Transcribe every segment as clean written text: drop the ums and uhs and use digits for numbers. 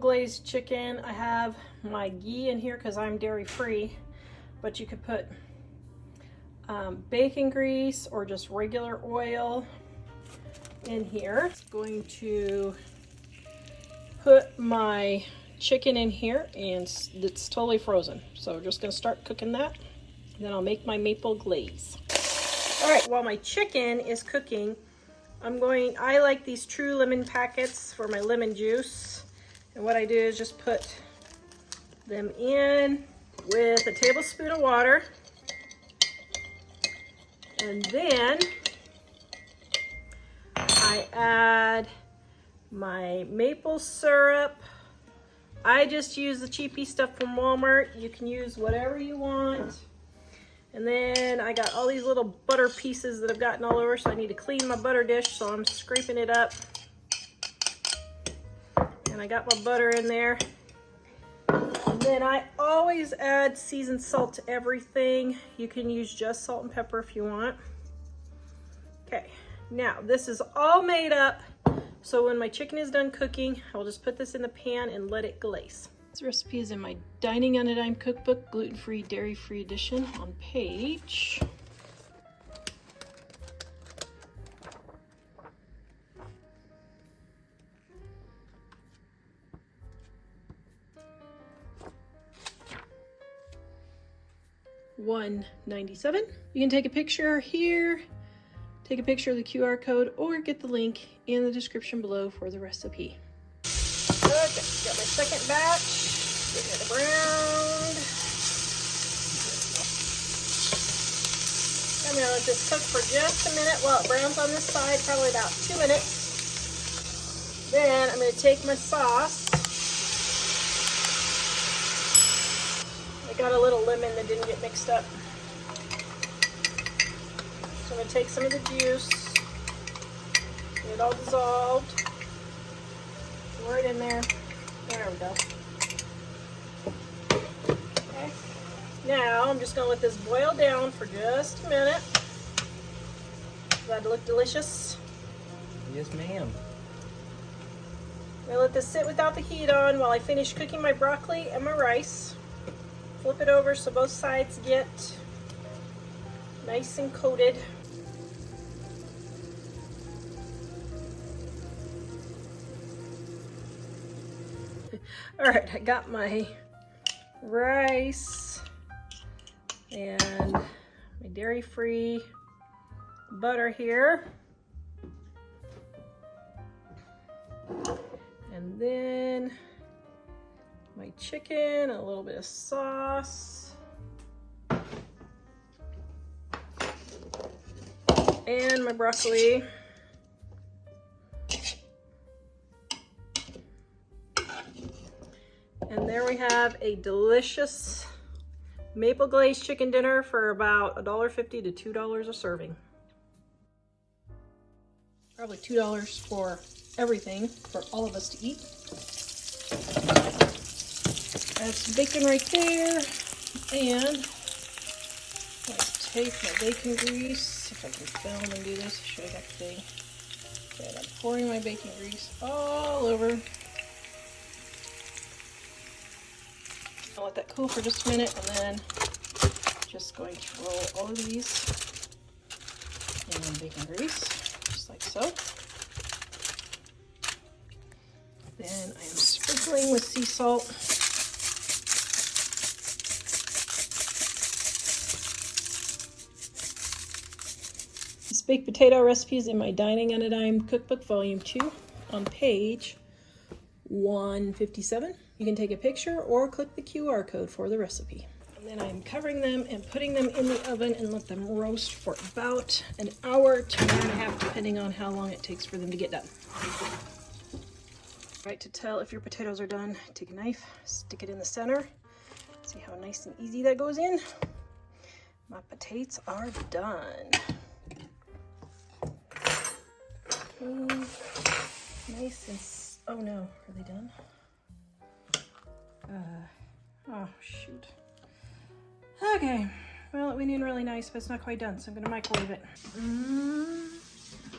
glazed chicken. I have my ghee in here because I'm dairy free, but you could put bacon grease or just regular oil in here. I'm going to put my chicken in here, and it's totally frozen. So we're just gonna start cooking that. Then I'll make my maple glaze. All right, while my chicken is cooking, I like these True Lemon packets for my lemon juice. And what I do is just put them in with a tablespoon of water. And then I add my maple syrup. I just use the cheapy stuff from Walmart. You can use whatever you want. And then I got all these little butter pieces that I've gotten all over, so I need to clean my butter dish, so I'm scraping it up. And I got my butter in there. And then I always add seasoned salt to everything. You can use just salt and pepper if you want. Okay, now this is all made up. So when my chicken is done cooking, I'll just put this in the pan and let it glaze. This recipe is in my Dining on a Dime cookbook, gluten-free, dairy-free edition, on page 197. You can take a picture here, take a picture of the QR code, or get the link in the description below for the recipe. Okay, got my second batch, getting it browned. I'm gonna let this cook for just a minute while it browns on this side, probably about 2 minutes. Then I'm gonna take my sauce. I got a little lemon that didn't get mixed up. So I'm gonna take some of the juice, get it all dissolved, pour it in there. There we go. Okay. Now I'm just gonna let this boil down for just a minute. Does that look delicious? Yes, ma'am. I'm gonna let this sit without the heat on while I finish cooking my broccoli and my rice. Flip it over so both sides get nice and coated. All right, I got my rice and my dairy-free butter here. And then my chicken, a little bit of sauce, and my broccoli. And there we have a delicious maple glazed chicken dinner for about $1.50 to $2 a serving. Probably $2 for everything for all of us to eat. I have some bacon right there, and let's take my bacon grease. If I can film and do this, show you that thing. Okay, I'm pouring my bacon grease all over. I'll let that cool for just a minute, and then just going to roll all of these in bacon grease, just like so. Then I am sprinkling with sea salt. This baked potato recipe is in my Dining on a Dime cookbook, volume 2, on page 157. You can take a picture or click the QR code for the recipe. And then I'm covering them and putting them in the oven and let them roast for about an hour to an hour and a half, depending on how long it takes for them to get done. Right, to tell if your potatoes are done, take a knife, stick it in the center. See how nice and easy that goes in? My potatoes are done. Okay. Nice and, oh no, are they done? Oh shoot. Okay, well it went in really nice, but it's not quite done, so I'm gonna microwave it.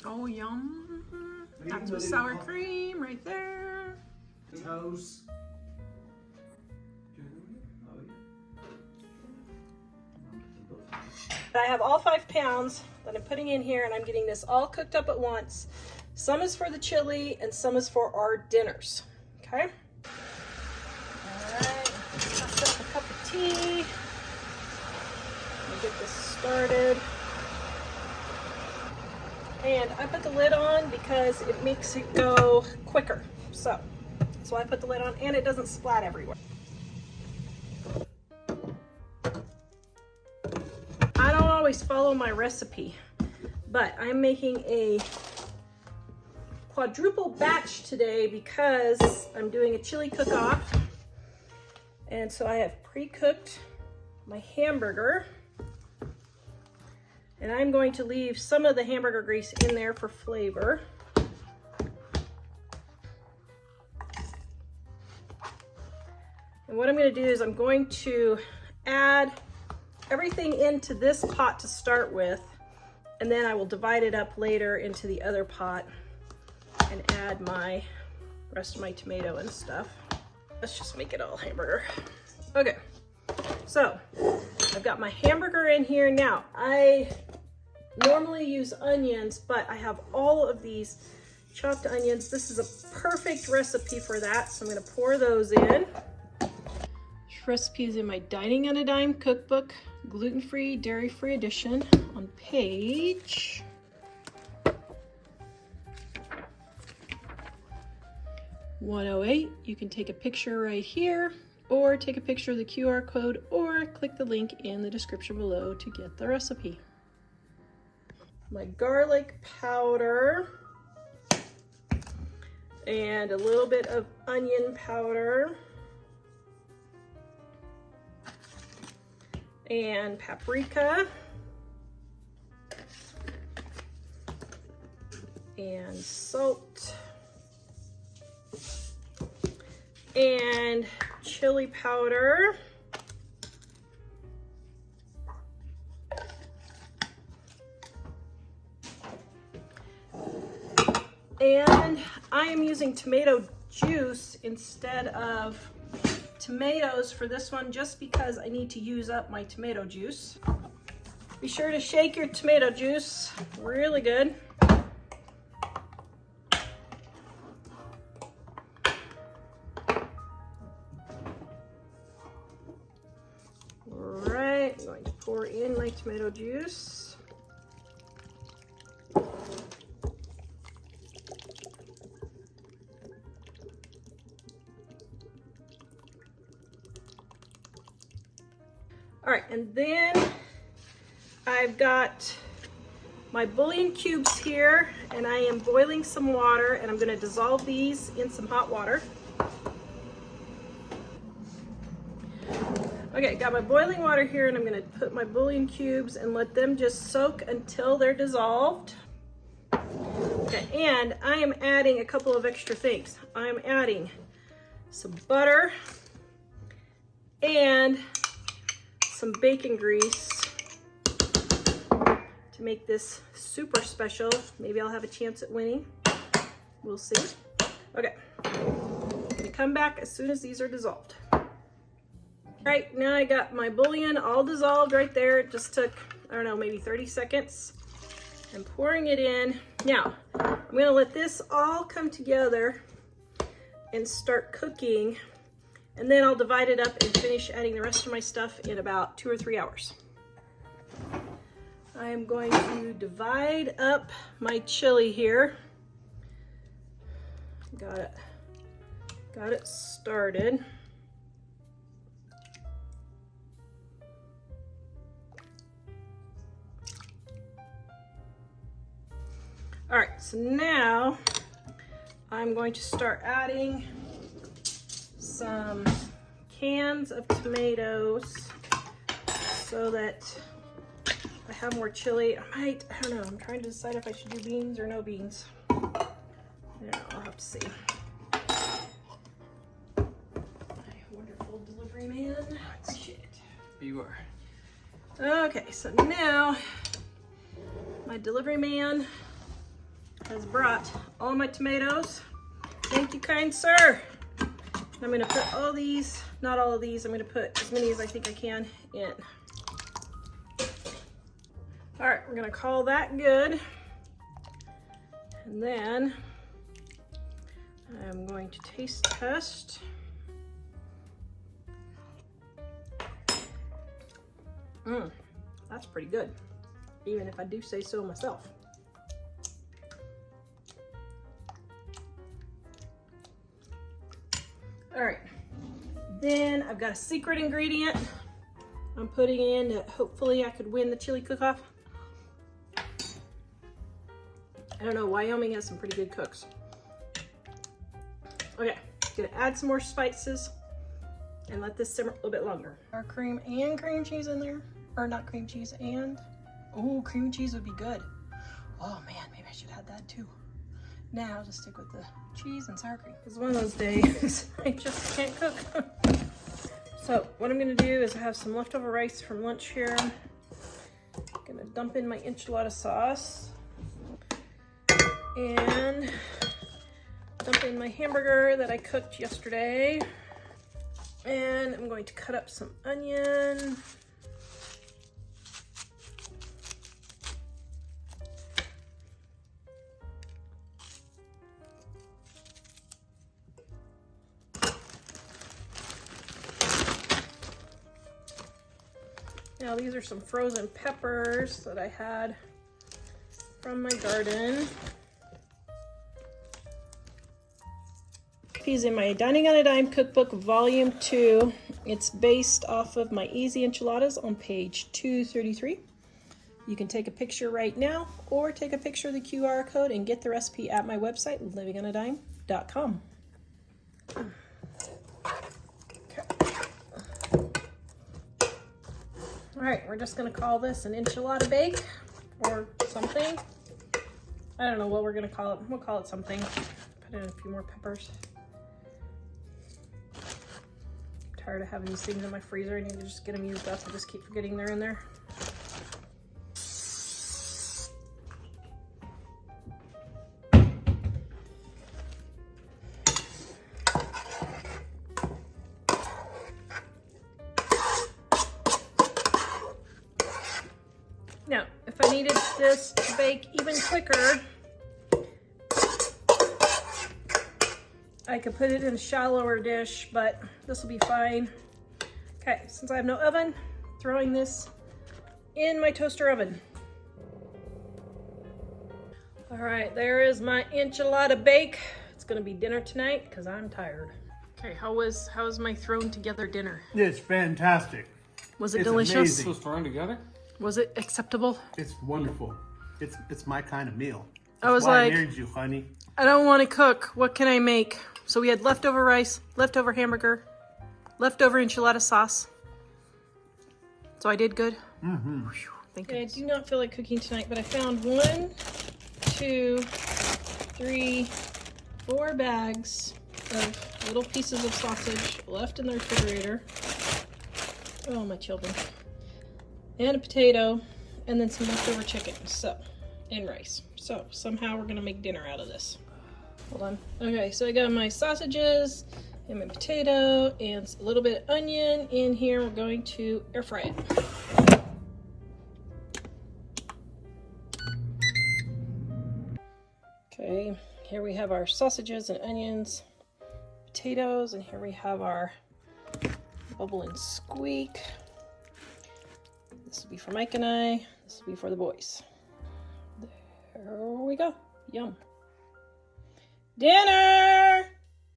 Oh yum. Got some sour cream right there. Toes. I have all 5 pounds that I'm putting in here, and I'm getting this all cooked up at once. Some is for the chili and some is for our dinners. Okay. All right, toss up a cup of tea. Let me get this started. And I put the lid on because it makes it go quicker. So that's why I put the lid on, and it doesn't splat everywhere. I don't always follow my recipe, but I'm making a quadruple batch today because I'm doing a chili cook-off. And so I have pre-cooked my hamburger. And I'm going to leave some of the hamburger grease in there for flavor. And what I'm going to do is I'm going to add everything into this pot to start with, and then I will divide it up later into the other pot and add my rest of my tomato and stuff. Let's just make it all hamburger. Okay, so I've got my hamburger in here. Now, I normally use onions, but I have all of these chopped onions. This is a perfect recipe for that, so I'm gonna pour those in. This recipe is in my Dining on a Dime cookbook, gluten-free, dairy-free edition, on page 108. You can take a picture right here, or take a picture of the QR code, or click the link in the description below to get the recipe. My garlic powder and a little bit of onion powder and paprika and salt and chili powder and I am using tomato juice instead of tomatoes for this one, just because I need to use up my tomato juice. Be sure to shake your tomato juice really good. All right, I'm going to pour in my tomato juice. All right, and then I've got my bouillon cubes here, and I am boiling some water, and I'm going to dissolve these in some hot water. Okay, got my boiling water here, and I'm going to put my bouillon cubes and let them just soak until they're dissolved. Okay, and I am adding a couple of extra things. I'm adding some butter and some bacon grease to make this super special. Maybe I'll have a chance at winning. We'll see. Okay, I'm gonna come back as soon as these are dissolved. All right, now I got my bouillon all dissolved right there. It just took, I don't know, maybe 30 seconds. I'm pouring it in. Now, I'm gonna let this all come together and start cooking, and then I'll divide it up and finish adding the rest of my stuff in about 2 or 3 hours. I am going to divide up my chili here. Got it started. All right, so now I'm going to start adding some cans of tomatoes so that I have more chili. I don't know, I'm trying to decide if I should do beans or no beans. I don't know, I'll have to see. My wonderful delivery man. Shit. You are. Okay, so now my delivery man has brought all my tomatoes. Thank you, kind sir. I'm gonna put all these, not all of these, I'm gonna put as many as I think I can in. All right, we're gonna call that good. And then I'm going to taste test. That's pretty good, even if I do say so myself. All right, then I've got a secret ingredient I'm putting in that hopefully I could win the chili cook-off. I don't know, Wyoming has some pretty good cooks. Okay, gonna add some more spices and let this simmer a little bit longer. Our cream and cream cheese in there, or not cream cheese and, oh, cream cheese would be good. Oh man, maybe I should add that too. Now I'll just stick with the cheese and sour cream. It's one of those days I just can't cook. So what I'm gonna do is I have some leftover rice from lunch here. I'm gonna dump in my enchilada sauce and dump in my hamburger that I cooked yesterday. And I'm going to cut up some onion. Now these are some frozen peppers that I had from my garden. Recipes in my Dining on a Dime cookbook volume 2. It's based off of my easy enchiladas on page 233. You can take a picture right now or take a picture of the QR code and get the recipe at my website, livingonadime.com. All right, we're just gonna call this an enchilada bake or something. I don't know what we're gonna call it. We'll call it something. Put in a few more peppers. I'm tired of having these things in my freezer. I need to just get them used up. I just keep forgetting they're in there. Now, if I needed this to bake even quicker, I could put it in a shallower dish, but this will be fine. Okay, since I have no oven, throwing this in my toaster oven. All right, there is my enchilada bake. It's gonna be dinner tonight because I'm tired. Okay, how was my thrown together dinner? It's fantastic. Was it It's delicious? amazing. It was thrown together? Was it acceptable? It's wonderful. It's my kind of meal. I was That's why like, I married you, honey. I don't want to cook. What can I make? So we had leftover rice, leftover hamburger, leftover enchilada sauce. So I did good. Mm-hmm. Thank you. I do not feel like cooking tonight, but I found 1, 2, 3, 4 bags of little pieces of sausage left in the refrigerator. Oh, my children. And a potato, and then some leftover chicken, and rice. So somehow we're gonna make dinner out of this. Hold on. Okay, so I got my sausages and my potato and a little bit of onion in here. We're going to air fry it. Okay, here we have our sausages and onions, potatoes, and here we have our bubble and squeak. This will be for Mike and I. This will be for the boys. There we go. Yum. Dinner!